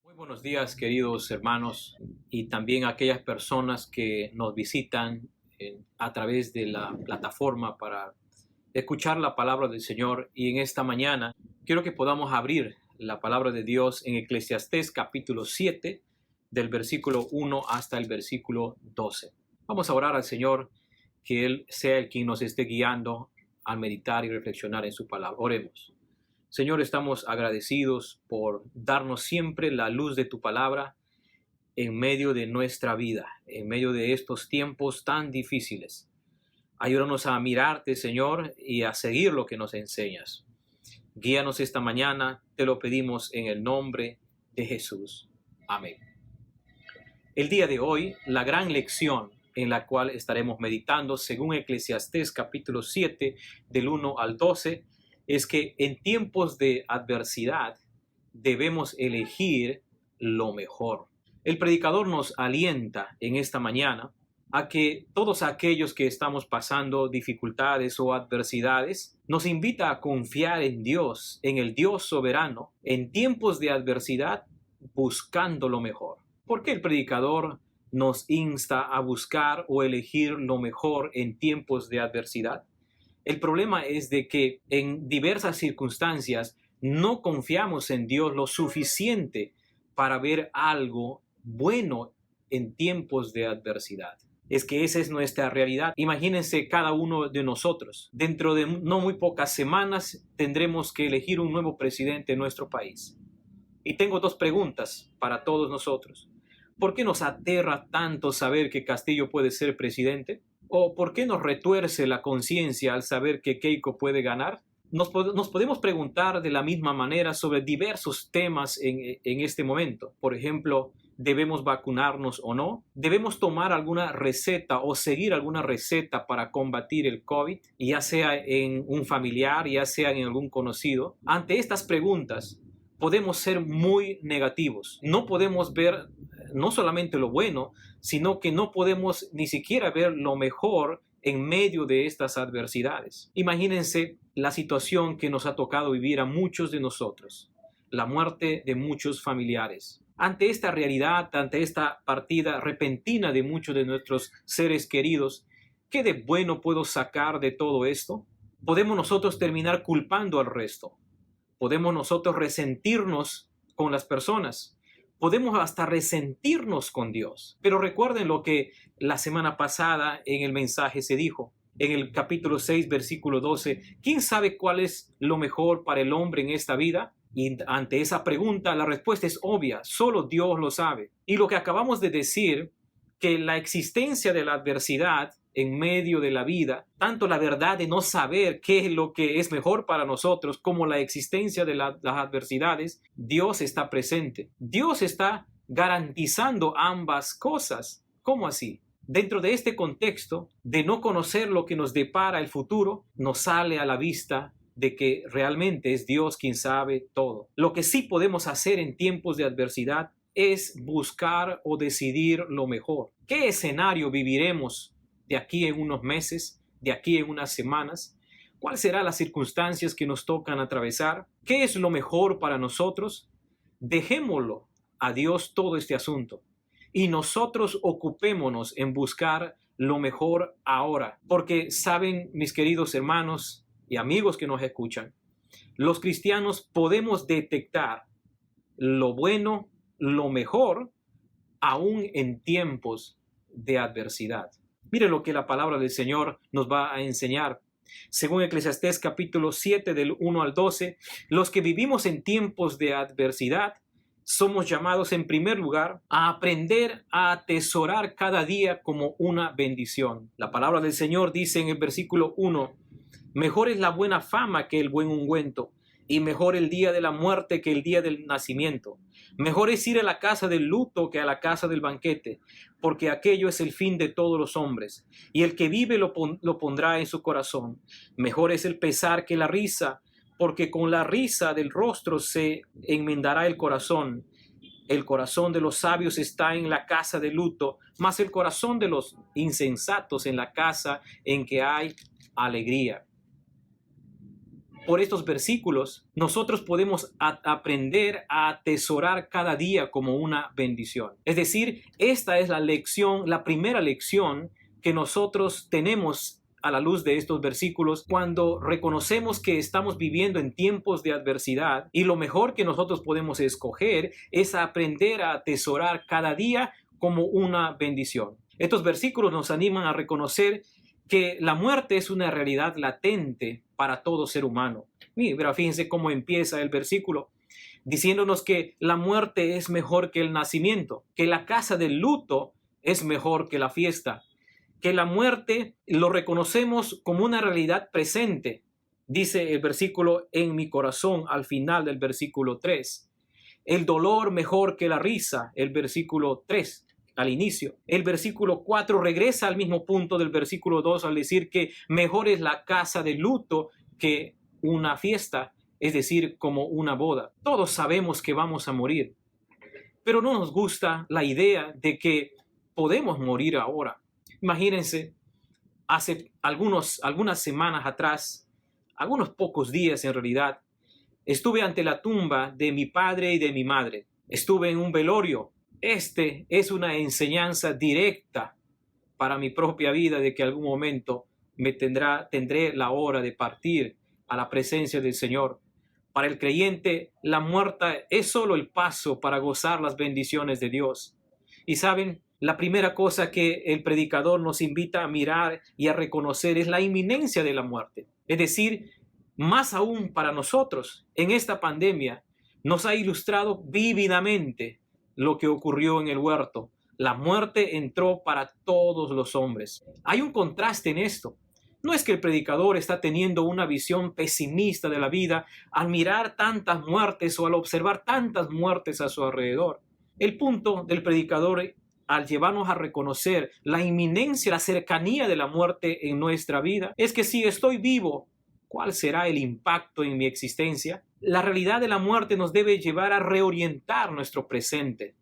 Muy buenos días, queridos hermanos, y también a aquellas personas que nos visitan a través de la plataforma para escuchar la palabra del Señor. Y en esta mañana quiero que podamos abrir la palabra de Dios en Eclesiastés capítulo 7, del versículo 1 hasta el versículo 12. Vamos a orar al Señor, que Él sea el quien nos esté guiando al meditar y reflexionar en su palabra. Oremos. Señor, estamos agradecidos por darnos siempre la luz de tu palabra en medio de nuestra vida, en medio de estos tiempos tan difíciles. Ayúdanos a mirarte, Señor, y a seguir lo que nos enseñas. Guíanos esta mañana, te lo pedimos en el nombre de Jesús. Amén. El día de hoy, la gran lección en la cual estaremos meditando, según Eclesiastés capítulo 7, del 1 al 12, es que en tiempos de adversidad debemos elegir lo mejor. El predicador nos alienta en esta mañana a que todos aquellos que estamos pasando dificultades o adversidades, nos invita a confiar en Dios, en el Dios soberano, en tiempos de adversidad, buscando lo mejor. ¿Por qué el predicador nos insta a buscar o elegir lo mejor en tiempos de adversidad? El problema es de que en diversas circunstancias no confiamos en Dios lo suficiente para ver algo bueno en tiempos de adversidad. Es que esa es nuestra realidad. Imagínense cada uno de nosotros. Dentro de no muy pocas semanas tendremos que elegir un nuevo presidente en nuestro país. Y tengo dos preguntas para todos nosotros. ¿Por qué nos aterra tanto saber que Castillo puede ser presidente? ¿O por qué nos retuerce la conciencia al saber que Keiko puede ganar? Nos podemos preguntar de la misma manera sobre diversos temas en este momento. Por ejemplo, ¿debemos vacunarnos o no? ¿Debemos tomar alguna receta o seguir alguna receta para combatir el COVID, ya sea en un familiar, ya sea en algún conocido? Ante estas preguntas, podemos ser muy negativos. No podemos ver no solamente lo bueno, sino que no podemos ni siquiera ver lo mejor en medio de estas adversidades. Imagínense la situación que nos ha tocado vivir a muchos de nosotros, la muerte de muchos familiares. Ante esta realidad, ante esta partida repentina de muchos de nuestros seres queridos, ¿qué de bueno puedo sacar de todo esto? Podemos nosotros terminar culpando al resto. Podemos nosotros resentirnos con las personas. Podemos hasta resentirnos con Dios. Pero recuerden lo que la semana pasada en el mensaje se dijo. En el capítulo 6, versículo 12, ¿quién sabe cuál es lo mejor para el hombre en esta vida? Y ante esa pregunta la respuesta es obvia, solo Dios lo sabe. Y lo que acabamos de decir, que la existencia de la adversidad en medio de la vida, tanto la verdad de no saber qué es lo que es mejor para nosotros, como la existencia de las adversidades, Dios está presente. Dios está garantizando ambas cosas. ¿Cómo así? Dentro de este contexto de no conocer lo que nos depara el futuro, nos sale a la vista de que realmente es Dios quien sabe todo. Lo que sí podemos hacer en tiempos de adversidad es buscar o decidir lo mejor. ¿Qué escenario viviremos de aquí en unos meses, de aquí en unas semanas? ¿Cuáles serán las circunstancias que nos tocan atravesar? ¿Qué es lo mejor para nosotros? Dejémoslo a Dios todo este asunto y nosotros ocupémonos en buscar lo mejor ahora. Porque saben, mis queridos hermanos y amigos que nos escuchan, los cristianos podemos detectar lo bueno, lo mejor, aún en tiempos de adversidad. Miren lo que la palabra del Señor nos va a enseñar. Según Eclesiastés capítulo 7 del 1 al 12, los que vivimos en tiempos de adversidad somos llamados en primer lugar a aprender a atesorar cada día como una bendición. La palabra del Señor dice en el versículo 1, mejor es la buena fama que el buen ungüento, y mejor el día de la muerte que el día del nacimiento. Mejor es ir a la casa del luto que a la casa del banquete, porque aquello es el fin de todos los hombres, y el que vive lo pondrá en su corazón. Mejor es el pesar que la risa, porque con la risa del rostro se enmendará el corazón. El corazón de los sabios está en la casa de luto, mas el corazón de los insensatos en la casa en que hay alegría. por estos versículos, nosotros podemos aprender a atesorar cada día como una bendición. Es decir, esta es la lección, la primera lección que nosotros tenemos a la luz de estos versículos cuando reconocemos que estamos viviendo en tiempos de adversidad, y lo mejor que nosotros podemos escoger es aprender a atesorar cada día como una bendición. Estos versículos nos animan a reconocer que la muerte es una realidad latente para todo ser humano. Mira, fíjense cómo empieza el versículo, diciéndonos que la muerte es mejor que el nacimiento, que la casa del luto es mejor que la fiesta, que la muerte lo reconocemos como una realidad presente. Dice el versículo, en mi corazón, al final del versículo 3. El dolor mejor que la risa, el versículo 3. Al inicio. El versículo 4 regresa al mismo punto del versículo 2 al decir que mejor es la casa de luto que una fiesta, es decir, como una boda. Todos sabemos que vamos a morir, pero no nos gusta la idea de que podemos morir ahora. Imagínense, hace algunas semanas atrás, algunos pocos días en realidad, estuve ante la tumba de mi padre y de mi madre. Estuve en un velorio. Este es una enseñanza directa para mi propia vida de que algún momento tendré la hora de partir a la presencia del Señor. Para el creyente, la muerte es solo el paso para gozar las bendiciones de Dios. Y saben, la primera cosa que el predicador nos invita a mirar y a reconocer es la inminencia de la muerte. Es decir, más aún para nosotros, en esta pandemia, nos ha ilustrado vívidamente lo que ocurrió en el huerto. La muerte entró para todos los hombres. Hay un contraste en esto. No es que el predicador está teniendo una visión pesimista de la vida al mirar tantas muertes o al observar tantas muertes a su alrededor. El punto del predicador, al llevarnos a reconocer la inminencia, la cercanía de la muerte en nuestra vida, es que si estoy vivo, ¿cuál será el impacto en mi existencia? La realidad de la muerte nos debe llevar a reorientar nuestro presente.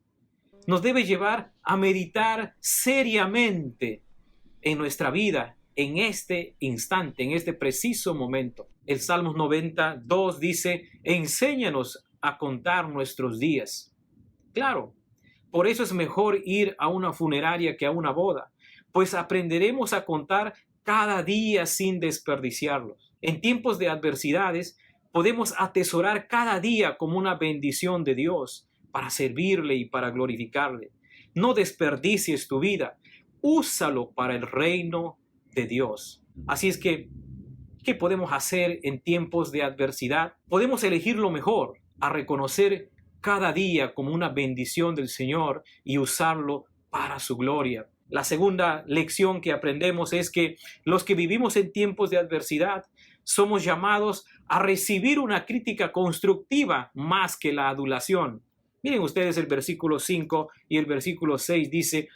Nos debe llevar a meditar seriamente en nuestra vida, en este instante, en este preciso momento. El Salmos 92 dice, enséñanos a contar nuestros días. Claro, por eso es mejor ir a una funeraria que a una boda, pues aprenderemos a contar cada día sin desperdiciarlos. En tiempos de adversidades, podemos atesorar cada día como una bendición de Dios para servirle y para glorificarle. No desperdicies tu vida, úsalo para el reino de Dios. Así es que, ¿qué podemos hacer en tiempos de adversidad? Podemos elegir lo mejor, a reconocer cada día como una bendición del Señor y usarlo para su gloria. La segunda lección que aprendemos es que los que vivimos en tiempos de adversidad somos llamados a recibir una crítica constructiva más que la adulación. Miren ustedes el versículo 5 y el versículo 6 dice,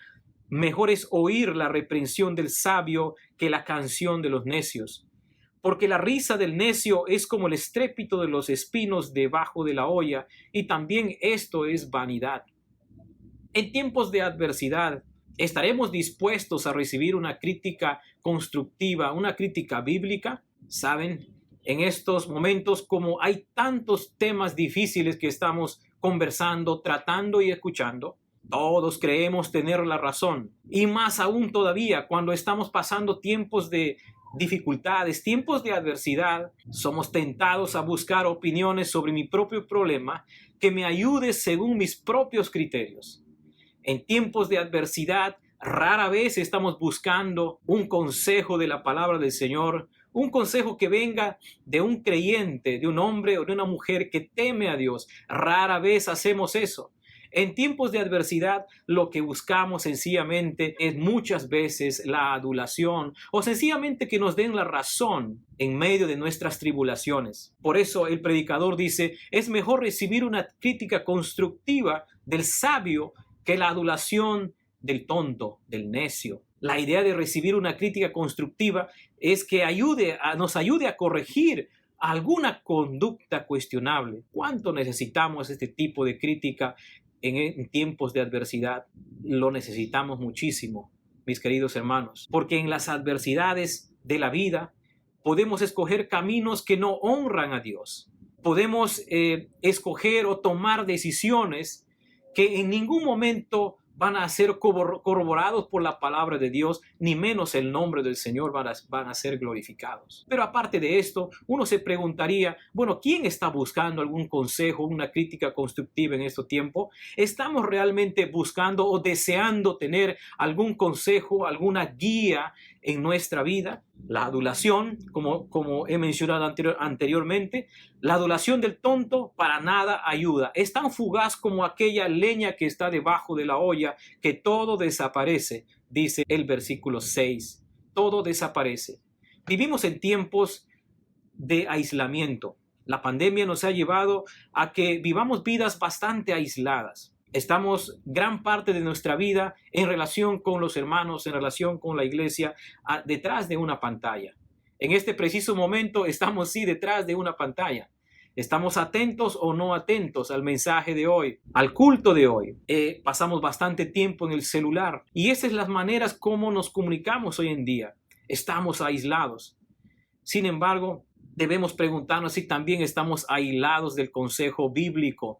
mejor es oír la reprensión del sabio que la canción de los necios, porque la risa del necio es como el estrépito de los espinos debajo de la olla, y también esto es vanidad. En tiempos de adversidad, ¿estaremos dispuestos a recibir una crítica constructiva, una crítica bíblica? ¿Saben? En estos momentos, como hay tantos temas difíciles que estamos conversando, tratando y escuchando, todos creemos tener la razón. Y más aún todavía, cuando estamos pasando tiempos de dificultades, tiempos de adversidad, somos tentados a buscar opiniones sobre mi propio problema que me ayude según mis propios criterios. En tiempos de adversidad, rara vez estamos buscando un consejo de la palabra del Señor, un consejo que venga de un creyente, de un hombre o de una mujer que teme a Dios. Rara vez hacemos eso. En tiempos de adversidad, lo que buscamos sencillamente es muchas veces la adulación o sencillamente que nos den la razón en medio de nuestras tribulaciones. Por eso el predicador dice, es mejor recibir una crítica constructiva del sabio que la adulación del tonto, del necio. La idea de recibir una crítica constructiva es que nos ayude a corregir alguna conducta cuestionable. ¿Cuánto necesitamos este tipo de crítica en tiempos de adversidad? Lo necesitamos muchísimo, mis queridos hermanos, porque en las adversidades de la vida Podemos escoger caminos que no honran a Dios. Podemos escoger o tomar decisiones que en ningún momento van a ser corroborados por la palabra de Dios, ni menos el nombre del Señor van a ser glorificados. Pero aparte de esto, uno se preguntaría, bueno, ¿quién está buscando algún consejo, una crítica constructiva en este tiempo? ¿Estamos realmente buscando o deseando tener algún consejo, alguna guía en nuestra vida? La adulación, como he mencionado anteriormente, la adulación del tonto para nada ayuda. Es tan fugaz como aquella leña que está debajo de la olla, que todo desaparece, dice el versículo 6. Todo desaparece. Vivimos en tiempos de aislamiento. La pandemia nos ha llevado a que vivamos vidas bastante aisladas. Estamos gran parte de nuestra vida en relación con los hermanos, en relación con la iglesia, detrás de una pantalla. En este preciso momento estamos sí detrás de una pantalla. Estamos atentos o no atentos al mensaje de hoy, al culto de hoy. Pasamos bastante tiempo en el celular y esas son las maneras como nos comunicamos hoy en día. Estamos aislados. Sin embargo, debemos preguntarnos si también estamos aislados del consejo bíblico,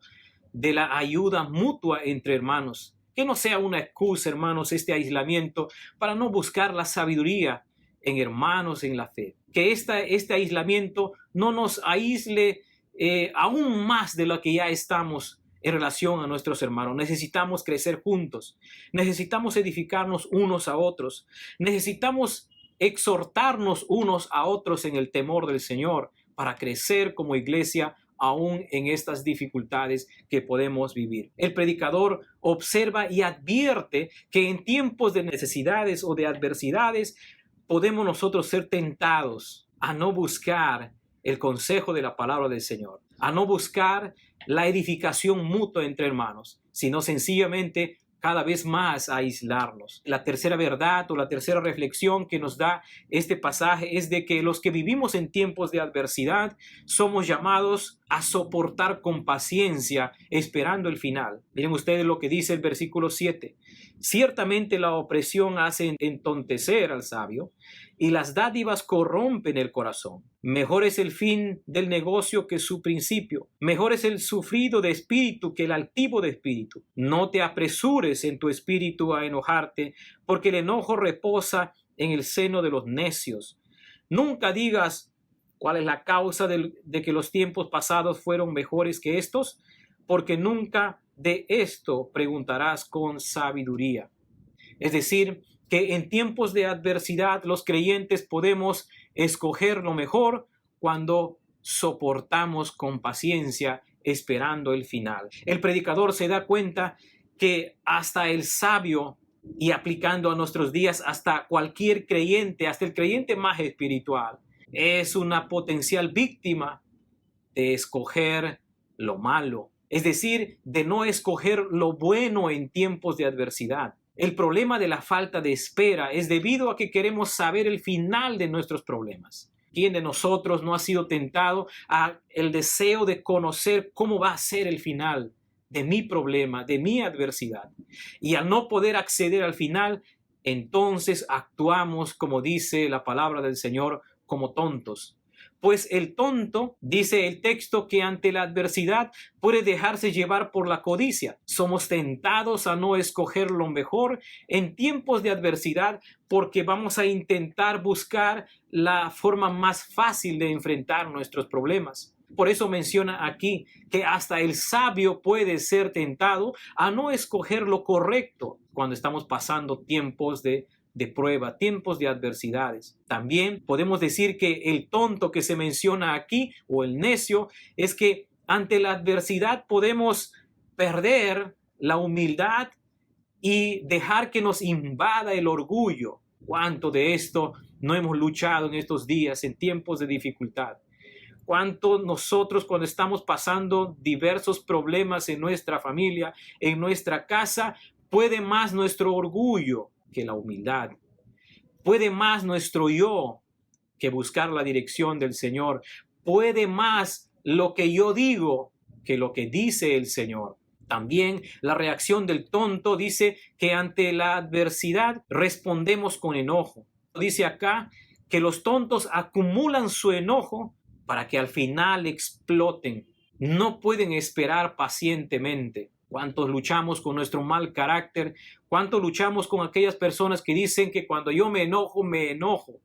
de la ayuda mutua entre hermanos. Que no sea una excusa, hermanos, este aislamiento para no buscar la sabiduría en hermanos en la fe. Que este aislamiento no nos aísle aún más de lo que ya estamos en relación a nuestros hermanos. Necesitamos crecer juntos. Necesitamos edificarnos unos a otros. Necesitamos exhortarnos unos a otros en el temor del Señor para crecer como iglesia aún en estas dificultades que podemos vivir. El predicador observa y advierte que en tiempos de necesidades o de adversidades podemos nosotros ser tentados a no buscar el consejo de la palabra del Señor, a no buscar la edificación mutua entre hermanos, sino sencillamente cada vez más a aislarnos. La tercera verdad o la tercera reflexión que nos da este pasaje es de que los que vivimos en tiempos de adversidad somos llamados a soportar con paciencia, esperando el final. Miren ustedes lo que dice el versículo 7. Ciertamente la opresión hace entontecer al sabio y las dádivas corrompen el corazón. Mejor es el fin del negocio que su principio. Mejor es el sufrido de espíritu que el altivo de espíritu. No te apresures en tu espíritu a enojarte, porque el enojo reposa en el seno de los necios. Nunca digas cuál es la causa de que los tiempos pasados fueron mejores que estos, porque nunca de esto preguntarás con sabiduría. Es decir, que en tiempos de adversidad los creyentes podemos escoger lo mejor cuando soportamos con paciencia esperando el final. El predicador se da cuenta que hasta el sabio, y aplicando a nuestros días hasta cualquier creyente, hasta el creyente más espiritual, es una potencial víctima de escoger lo malo, es decir, de no escoger lo bueno en tiempos de adversidad. El problema de la falta de espera es debido a que queremos saber el final de nuestros problemas. ¿Quién de nosotros no ha sido tentado a el deseo de conocer cómo va a ser el final de mi problema, de mi adversidad? Y al no poder acceder al final, entonces actuamos, como dice la palabra del Señor, como tontos. Pues el tonto, dice el texto, que ante la adversidad puede dejarse llevar por la codicia. Somos tentados a no escoger lo mejor en tiempos de adversidad porque vamos a intentar buscar la forma más fácil de enfrentar nuestros problemas. Por eso menciona aquí que hasta el sabio puede ser tentado a no escoger lo correcto cuando estamos pasando tiempos de prueba, tiempos de adversidades. También podemos decir que el tonto que se menciona aquí, o el necio, es que ante la adversidad podemos perder la humildad y dejar que nos invada el orgullo. ¿Cuánto de esto no hemos luchado en estos días, en tiempos de dificultad? ¿Cuánto nosotros, cuando estamos pasando diversos problemas en nuestra familia, en nuestra casa, puede más nuestro orgullo que la humildad? Puede más nuestro yo que buscar la dirección del Señor. Puede más lo que yo digo que lo que dice el Señor. También la reacción del tonto dice que ante la adversidad respondemos con enojo. Dice acá que los tontos acumulan su enojo para que al final exploten. No pueden esperar pacientemente. ¿Cuántos luchamos con nuestro mal carácter? ¿Cuántos luchamos con aquellas personas que dicen que cuando yo me enojo, me enojo?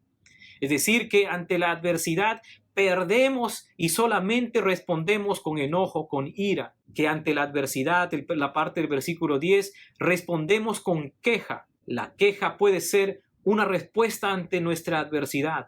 Es decir, que ante la adversidad perdemos y solamente respondemos con enojo, con ira. Que ante la adversidad, la parte del versículo 10, respondemos con queja. La queja puede ser una respuesta ante nuestra adversidad.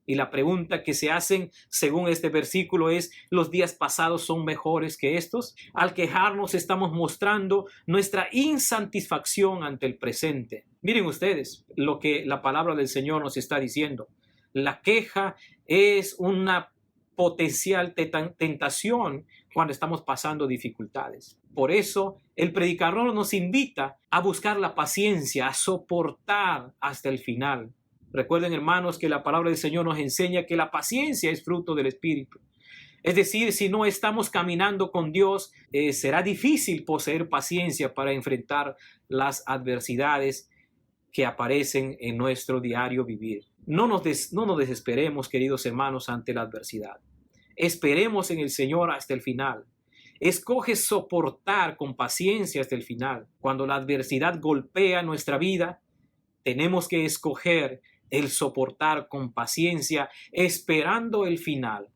Y la pregunta que se hacen según este versículo es: ¿los días pasados son mejores que estos? Al quejarnos estamos mostrando nuestra insatisfacción ante el presente. Miren ustedes lo que la palabra del Señor nos está diciendo. La queja es una potencial tentación cuando estamos pasando dificultades. Por eso el predicador nos invita a buscar la paciencia, a soportar hasta el final. Recuerden, hermanos, que la palabra del Señor nos enseña que la paciencia es fruto del Espíritu. Es decir, si no estamos caminando con Dios, será difícil poseer paciencia para enfrentar las adversidades que aparecen en nuestro diario vivir. No nos desesperemos, queridos hermanos, ante la adversidad. Esperemos en el Señor hasta el final. Escoge soportar con paciencia hasta el final. Cuando la adversidad golpea nuestra vida, tenemos que escoger el soportar con paciencia, esperando el final,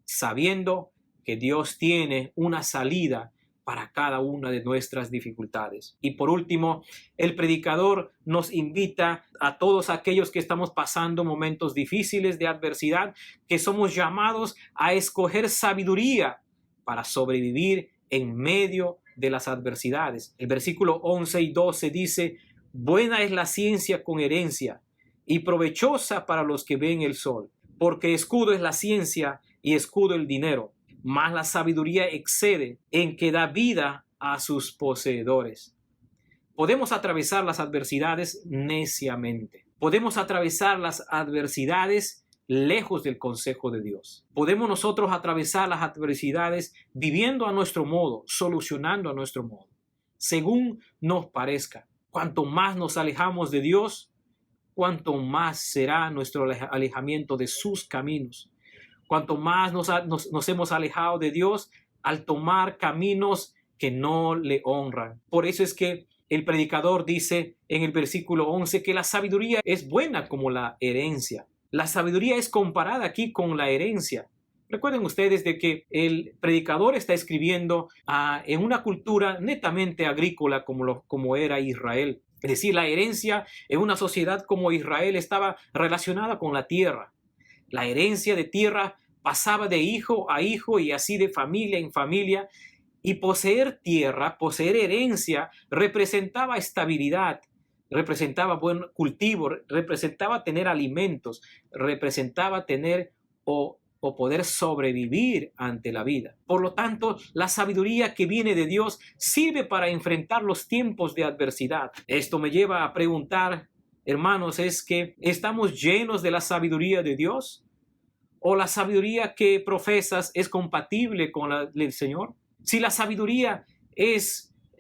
sabiendo que Dios tiene una salida para cada una de nuestras dificultades. Y por último, el predicador nos invita a todos aquellos que estamos pasando momentos difíciles de adversidad, que somos llamados a escoger sabiduría para sobrevivir en medio de las adversidades. El versículo 11 y 12 dice: buena es la ciencia con herencia y provechosa para los que ven el sol, porque escudo es la ciencia y escudo el dinero, mas la sabiduría excede en que da vida a sus poseedores. Podemos atravesar las adversidades neciamente. Podemos atravesar las adversidades lejos del consejo de Dios. Podemos nosotros atravesar las adversidades viviendo a nuestro modo, solucionando a nuestro modo, según nos parezca. Cuanto más nos alejamos de Dios, cuanto más será nuestro alejamiento de sus caminos. Cuanto más nos hemos alejado de Dios al tomar caminos que no le honran. Por eso es que el predicador dice en el versículo 11 que la sabiduría es buena como la herencia. La sabiduría es comparada aquí con la herencia. Recuerden ustedes de que el predicador está escribiendo en una cultura netamente agrícola como era Israel. Es decir, la herencia en una sociedad como Israel estaba relacionada con la tierra. La herencia de tierra pasaba de hijo a hijo y así de familia en familia. Y poseer tierra, poseer herencia, representaba estabilidad, representaba buen cultivo, representaba tener alimentos, representaba tener o poder sobrevivir ante la vida. Por lo tanto, la sabiduría que viene de Dios sirve para enfrentar los tiempos de adversidad. Esto me lleva a preguntar, hermanos, ¿es que estamos llenos de la sabiduría de Dios? ¿O la sabiduría que profesas es compatible con la del Señor? Si la sabiduría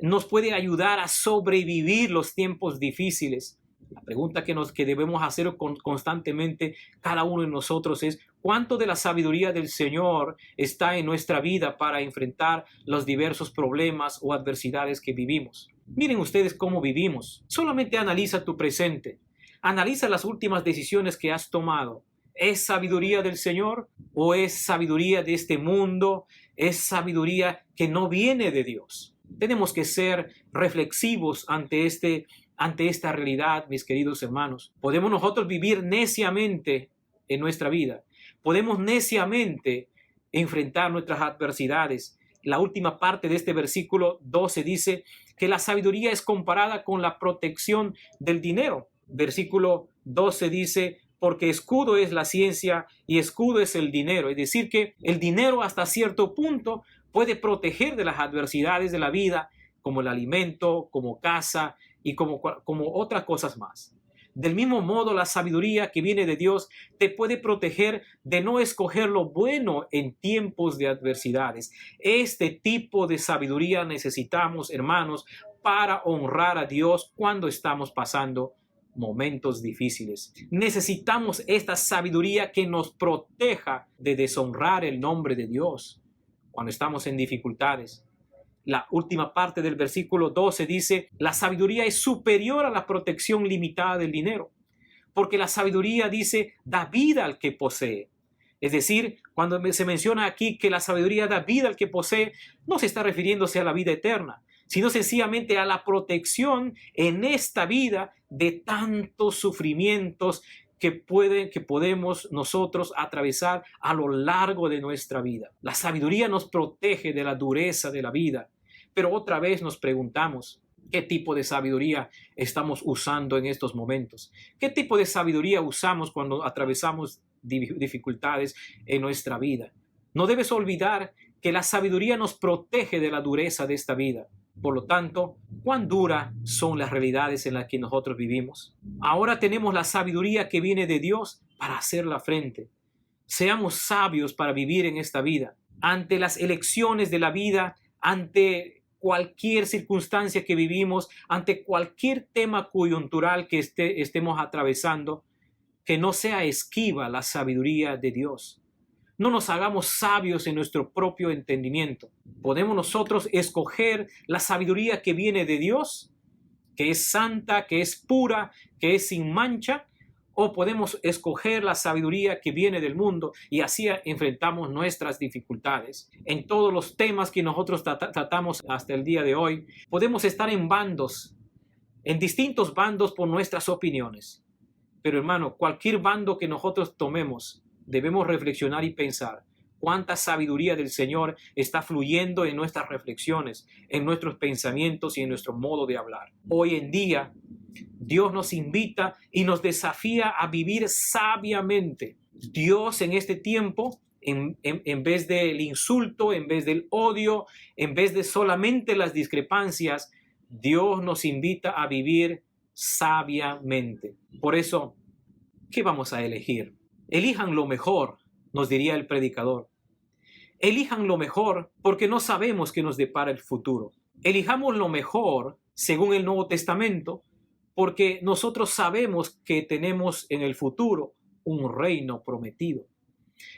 nos puede ayudar a sobrevivir los tiempos difíciles, la pregunta que debemos hacer constantemente cada uno de nosotros es: ¿cuánto de la sabiduría del Señor está en nuestra vida para enfrentar los diversos problemas o adversidades que vivimos? Miren ustedes cómo vivimos. Solamente analiza tu presente. Analiza las últimas decisiones que has tomado. ¿Es sabiduría del Señor o es sabiduría de este mundo? ¿Es sabiduría que no viene de Dios? Tenemos que ser reflexivos ante esta realidad, mis queridos hermanos. Podemos nosotros vivir neciamente en nuestra vida. Podemos neciamente enfrentar nuestras adversidades. La última parte de este versículo 12 dice que la sabiduría es comparada con la protección del dinero. Versículo 12 dice: porque escudo es la ciencia y escudo es el dinero. Es decir, que el dinero hasta cierto punto puede proteger de las adversidades de la vida, como el alimento, como casa y como otras cosas más. Del mismo modo, la sabiduría que viene de Dios te puede proteger de no escoger lo bueno en tiempos de adversidades. Este tipo de sabiduría necesitamos, hermanos, para honrar a Dios cuando estamos pasando momentos difíciles. Necesitamos esta sabiduría que nos proteja de deshonrar el nombre de Dios cuando estamos en dificultades. La última parte del versículo 12 dice: la sabiduría es superior a la protección limitada del dinero, porque la sabiduría, dice, da vida al que posee. Es decir, cuando se menciona aquí que la sabiduría da vida al que posee, no se está refiriéndose a la vida eterna, sino sencillamente a la protección en esta vida de tantos sufrimientos que podemos nosotros atravesar a lo largo de nuestra vida. La sabiduría nos protege de la dureza de la vida, pero otra vez nos preguntamos, ¿qué tipo de sabiduría estamos usando en estos momentos? ¿Qué tipo de sabiduría usamos cuando atravesamos dificultades en nuestra vida? No debes olvidar que la sabiduría nos protege de la dureza de esta vida. Por lo tanto, ¿cuán duras son las realidades en las que nosotros vivimos? Ahora tenemos la sabiduría que viene de Dios para hacerla frente. Seamos sabios para vivir en esta vida. Ante las elecciones de la vida, ante cualquier circunstancia que vivimos, ante cualquier tema coyuntural que estemos atravesando, que no sea esquiva la sabiduría de Dios. No nos hagamos sabios en nuestro propio entendimiento. ¿Podemos nosotros escoger la sabiduría que viene de Dios, que es santa, que es pura, que es sin mancha? ¿O podemos escoger la sabiduría que viene del mundo y así enfrentamos nuestras dificultades? En todos los temas que nosotros tratamos hasta el día de hoy, podemos estar en bandos, en distintos bandos por nuestras opiniones. Pero hermano, cualquier bando que nosotros tomemos, debemos reflexionar y pensar cuánta sabiduría del Señor está fluyendo en nuestras reflexiones, en nuestros pensamientos y en nuestro modo de hablar. Hoy en día, Dios nos invita y nos desafía a vivir sabiamente. Dios en este tiempo, en vez del insulto, en vez del odio, en vez de solamente las discrepancias, Dios nos invita a vivir sabiamente. Por eso, ¿qué vamos a elegir? Elijan lo mejor, nos diría el predicador. Elijan lo mejor porque no sabemos qué nos depara el futuro. Elijamos lo mejor según el Nuevo Testamento porque nosotros sabemos que tenemos en el futuro un reino prometido.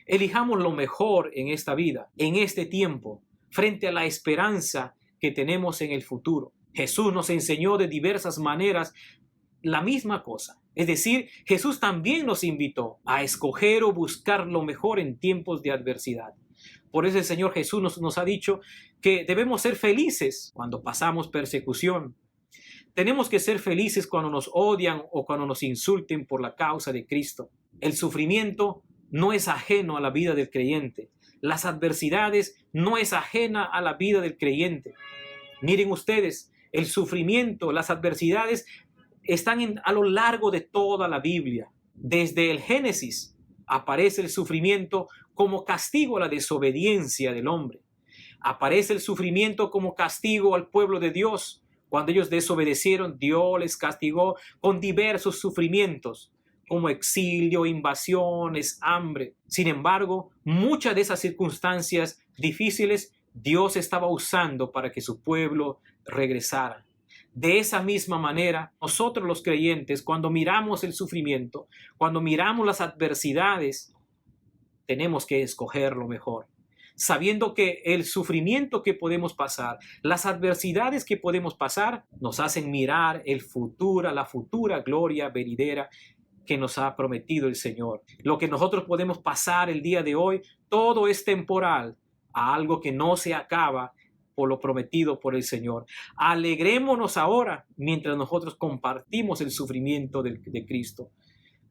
Elijamos lo mejor en esta vida, en este tiempo, frente a la esperanza que tenemos en el futuro. Jesús nos enseñó de diversas maneras la misma cosa. Es decir, Jesús también nos invitó a escoger o buscar lo mejor en tiempos de adversidad. Por eso el Señor Jesús nos ha dicho que debemos ser felices cuando pasamos persecución. Tenemos que ser felices cuando nos odian o cuando nos insulten por la causa de Cristo. El sufrimiento no es ajeno a la vida del creyente. Las adversidades no es ajena a la vida del creyente. Miren ustedes, el sufrimiento, las adversidades están a lo largo de toda la Biblia. Desde el Génesis aparece el sufrimiento como castigo a la desobediencia del hombre. Aparece el sufrimiento como castigo al pueblo de Dios. Cuando ellos desobedecieron, Dios les castigó con diversos sufrimientos, como exilio, invasiones, hambre. Sin embargo, muchas de esas circunstancias difíciles Dios estaba usando para que su pueblo regresara. De esa misma manera, nosotros los creyentes, cuando miramos el sufrimiento, cuando miramos las adversidades, tenemos que escoger lo mejor, sabiendo que el sufrimiento que podemos pasar, las adversidades que podemos pasar, nos hacen mirar la futura gloria venidera que nos ha prometido el Señor. Lo que nosotros podemos pasar el día de hoy, todo es temporal, a algo que no se acaba por lo prometido por el Señor. Alegrémonos ahora mientras nosotros compartimos el sufrimiento de Cristo.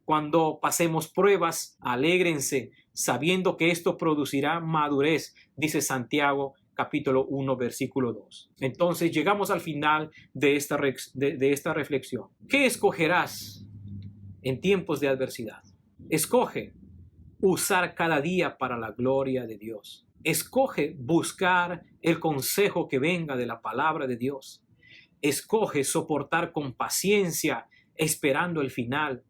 Cuando pasemos pruebas, alégrense, sabiendo que esto producirá madurez, dice Santiago capítulo 1, versículo 2. Entonces llegamos al final de esta reflexión. ¿Qué escogerás en tiempos de adversidad? Escoge usar cada día para la gloria de Dios. Escoge buscar el consejo que venga de la palabra de Dios. Escoge soportar con paciencia, esperando el final.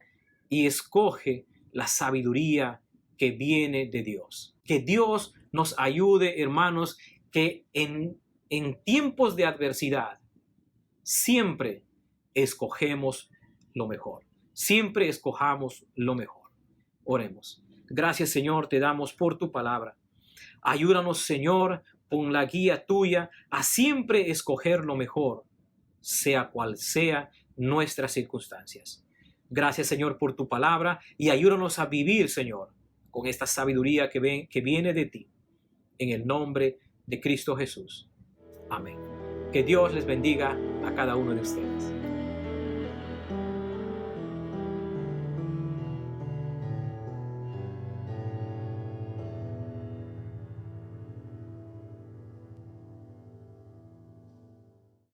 Y escoge la sabiduría que viene de Dios. Que Dios nos ayude, hermanos, que en tiempos de adversidad siempre escogemos lo mejor. Siempre escojamos lo mejor. Oremos. Gracias, Señor, te damos por tu palabra. Ayúdanos, Señor, con la guía tuya a siempre escoger lo mejor, sea cual sea nuestras circunstancias. Gracias, Señor, por tu palabra y ayúdanos a vivir, Señor, con esta sabiduría que viene de ti. En el nombre de Cristo Jesús. Amén. Que Dios les bendiga a cada uno de ustedes.